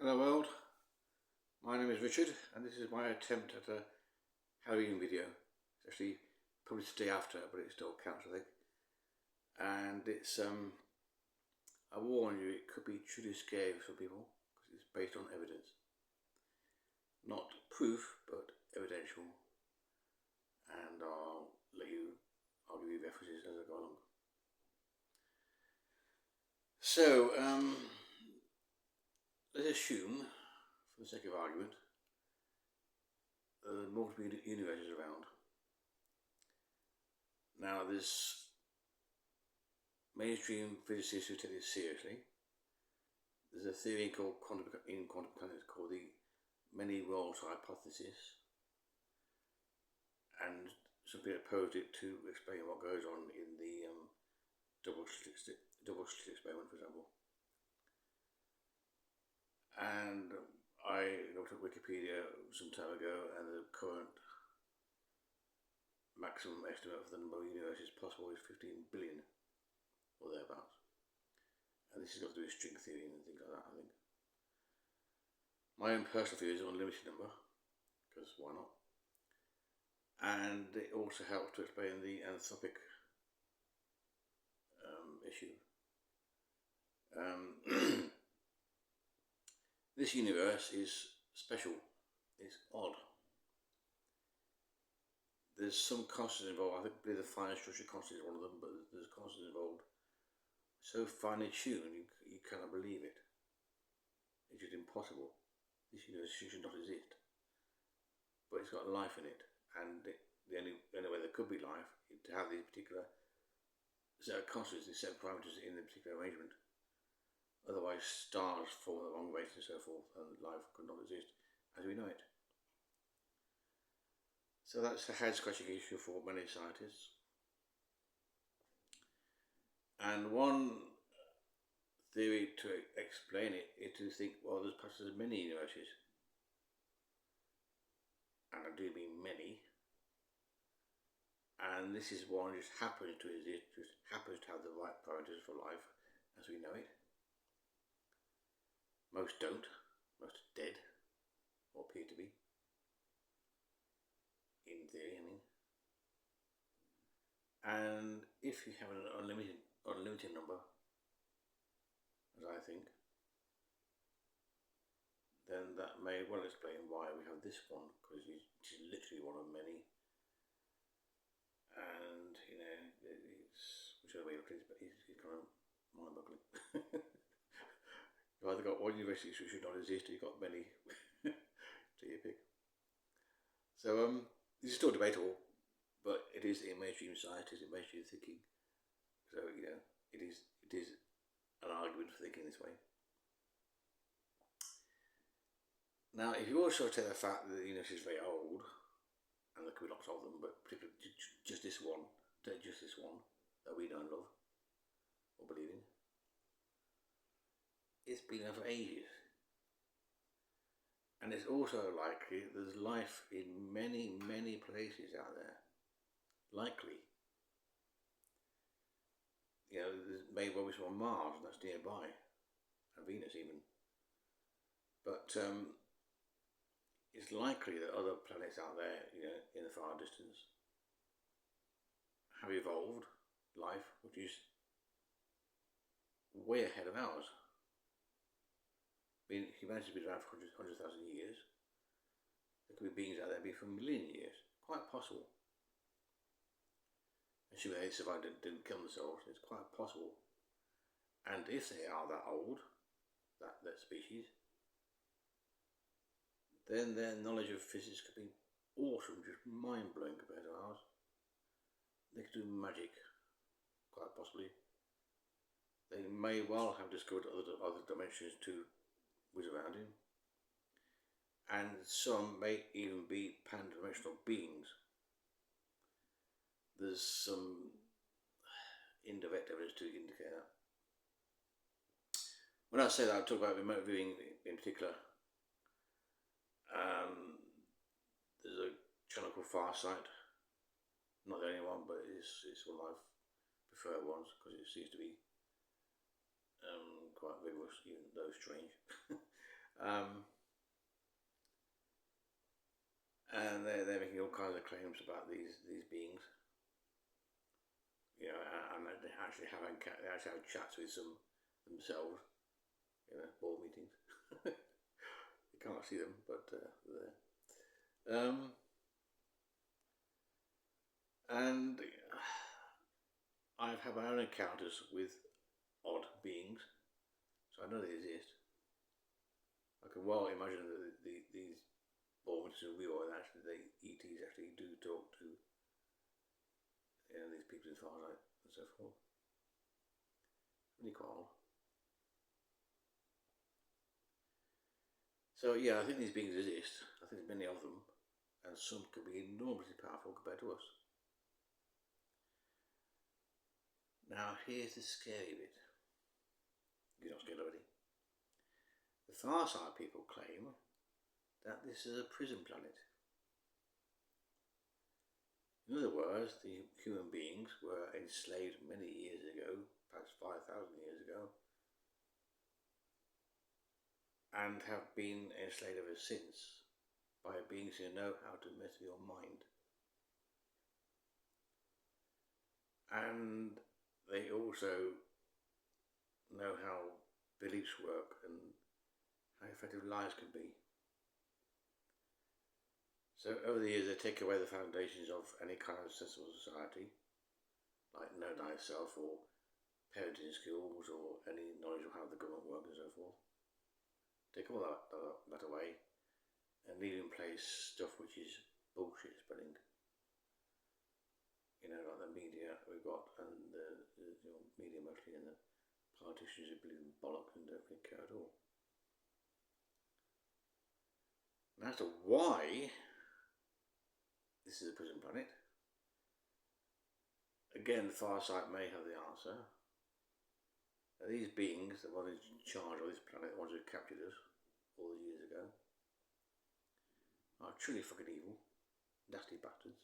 Hello world, my name is Richard and this is my attempt at a Halloween video. It's actually published the day after, but it still counts I think. And it's, I warn you, it could be truly scary for people because it's based on evidence. Not proof, but evidential. And I'll give you references as I go along. So, let's assume, for the sake of argument, multiple universes around. Now, there's mainstream physicists who take this seriously. There's a theory in quantum mechanics called the many worlds hypothesis, and some people opposed it to explain what goes on in the double slit experiment, for example. And I looked at Wikipedia some time ago, and the current maximum estimate for the number of universes possible is 15 billion, or thereabouts. And this has got to do with string theory and things like that, I think. My own personal theory is an unlimited number, because why not? And it also helps to explain the anthropic issue. This universe is special, it's odd. There's some constants involved. I believe the fine structure constant is one of them, but there's constants involved so finely tuned you cannot believe it. It's just impossible. This universe should not exist, but it's got life in it, and the only way there could be life is to have these particular set of constants, these set of parameters in the particular arrangement. Otherwise, stars form at the wrong rate and so forth, and life could not exist as we know it. So that's a head-scratching issue for many scientists. And one theory to explain it is to think, well, there's perhaps many universes. And I do mean many. And this is one just happens to exist, just happens to have the right parameters for life as we know it. Most don't. Most are dead, or appear to be. In theory, I mean. And if you have an unlimited number, as I think, then that may well explain why we have this one, because it's literally one of many. And, you know, it's, whichever way you look at it, but it's kind of mind-boggling. You've either got one university which should not exist, or you've got many. So you pick. So, this is still debatable, but it is in mainstream science, it is in mainstream thinking. So, you know, it is an argument for thinking this way. Now, if you also take the fact that the universe is very old, and there could be lots of them, but particularly just this one that we don't love or believe in, it's been there for ages. And it's also likely there's life in many, many places out there. Likely. You know, there may well be some on Mars, and that's nearby, and Venus even. But it's likely that other planets out there, you know, in the far distance, have evolved life which is way ahead of ours. I mean, humanity's been around for 100,000 years. There could be beings out there been for a million years. Quite possible. Assuming they survived and didn't kill themselves, it's quite possible. And if they are that old, that species, then their knowledge of physics could be awesome, just mind-blowing compared to ours. They could do magic, quite possibly. They may well have discovered other dimensions too, was around him, and some may even be pan-dimensional beings. There's some indirect evidence to indicate that. When I say that, I talk about remote viewing in particular. There's a channel called Farsight, not the only one, but it's one of my preferred ones because it seems to be quite vigorous, even though strange. And they're making all kinds of claims about these beings. And they actually have chats with some themselves. Board meetings. You can't see them, but they're there. And I've had my own encounters with odd beings, so I know they exist. I can well imagine that these boards are real, and actually the ETs actually do talk to these people in Farsight and so forth. Really quite odd. So yeah, I think these beings exist. I think there's many of them, and some could be enormously powerful compared to us. Now here's the scary bit. You're not scared already. The Farsight people claim that this is a prison planet. In other words, the human beings were enslaved many years ago, perhaps 5,000 years ago, and have been enslaved ever since by beings who know how to mess with your mind. And they also know how beliefs work and how effective lies can be. So over the years they take away the foundations of any kind of sensible society, like know thyself or parenting skills or any knowledge of how the government works and so forth. Take all that away and leave in place stuff which is bullshit spreading. Like the media we've got, and the media mostly, and the politicians who believe in bollocks and don't really care at all. And as to why this is a prison planet, again, Farsight may have the answer. Now, these beings, the ones in charge of this planet, the ones who captured us all those years ago, are truly fucking evil, nasty bastards.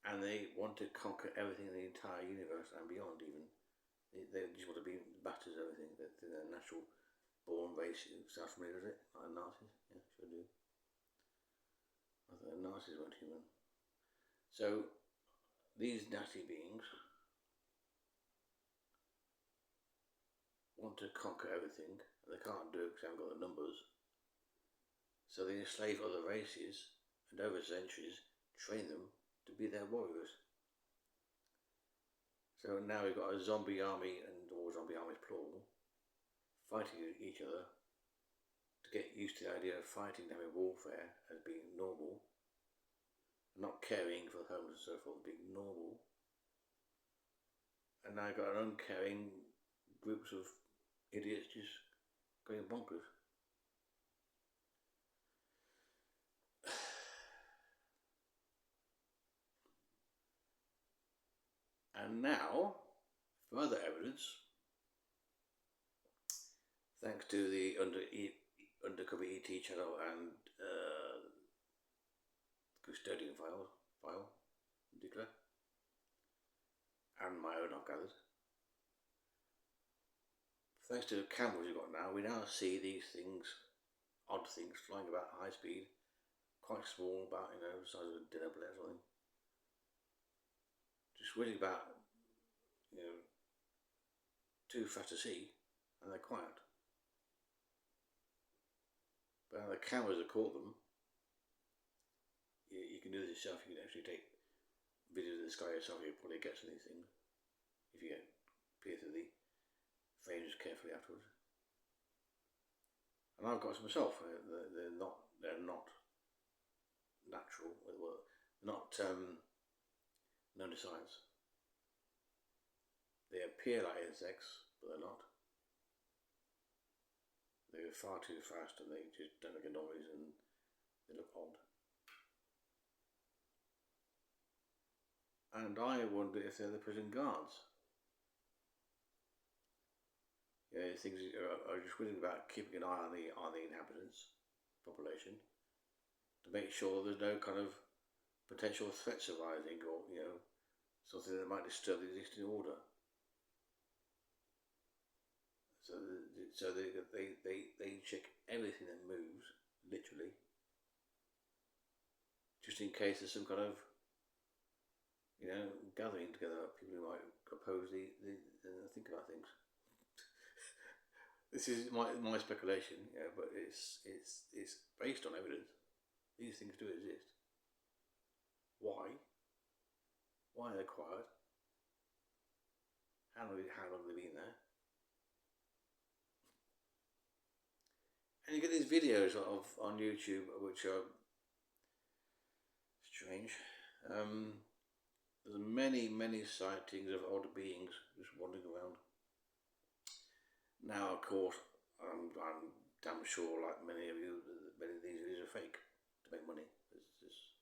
And they want to conquer everything in the entire universe and beyond even. They just want to be bastards of everything. They're natural born race. Sounds familiar, does it? Like Nazis? Yeah, sure do. I thought the Nazis weren't human. So, these nasty beings want to conquer everything, and they can't do it because they haven't got the numbers. So they enslave other races, and over centuries train them to be their warriors. So now we've got a zombie army, or zombie armies plural, fighting each other to get used to the idea of fighting, having warfare as being normal, not caring for the homeless and so forth being normal. And now I've got an uncaring groups of idiots just going bonkers. And now, further evidence, thanks to the Undercover ET channel and Custodian file, declare, and my own, I've gathered. Thanks to the cameras we've got now, we now see these things, odd things, flying about high speed, quite small, about, the size of a dinner plate or something. Just really about, too fast to see, and they're quiet. But now the cameras have caught them. You can do this yourself. You can actually take videos of the sky yourself. You'll probably get to these things if you peer through the frames carefully afterwards. And I've got some myself. They're not natural. Well, not known to science. They appear like insects, but they're not. They go far too fast, and they just don't make a noise, and they look odd. And I wonder if they're the prison guards. Things are just really about keeping an eye on the inhabitants, population, to make sure there's no kind of potential threats arising, or something that might disturb the existing order. So So they check everything that moves, literally, just in case there's some kind of, gathering together. People who might oppose the think about things. This is my speculation, but it's based on evidence. These things do exist. Why? Why are they quiet? How long have they been there? And you get these videos on YouTube which are strange. There's many sightings of odd beings just wandering around. Now, of course, I'm damn sure, like many of you, many of these videos are fake to make money. It's just,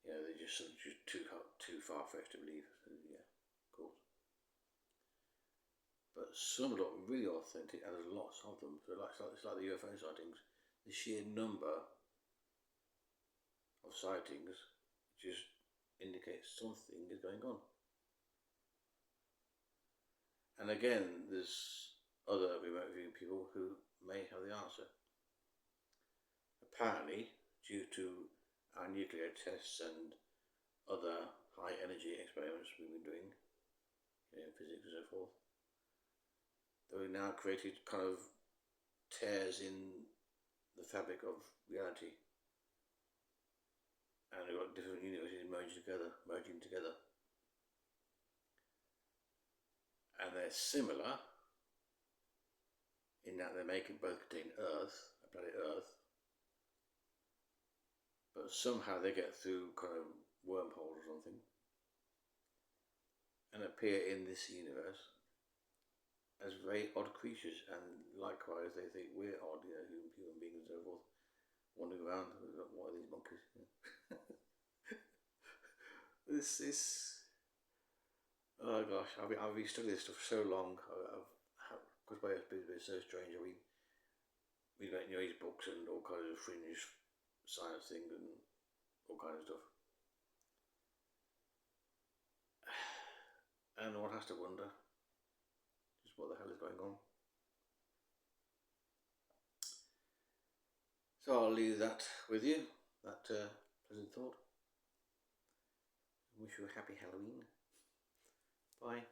they're just too far-fetched to believe. So, yeah, of course. But some look really authentic, and there's lots of them. So it's like the UFO sightings. The sheer number of sightings just indicates something is going on. And again, there's other remote viewing people who may have the answer. Apparently, due to our nuclear tests and other high energy experiments we've been doing, in physics and so forth, that we've now created kind of tears in the fabric of reality. And we've got different universes merging together. And they're similar in that they both contain Earth, planet Earth, but somehow they get through kind of wormholes or something and appear in this universe as very odd creatures, and likewise they think we're odd, human beings and so forth, wandering around. What are these monkeys? Oh gosh, I've been studying this stuff for so long. Because my experience has been so strange. We read these books and all kinds of fringe science things and all kinds of stuff. And one has to wonder just what the hell is going on. So I'll leave that with you, that pleasant thought. Wish you a happy Halloween. Bye.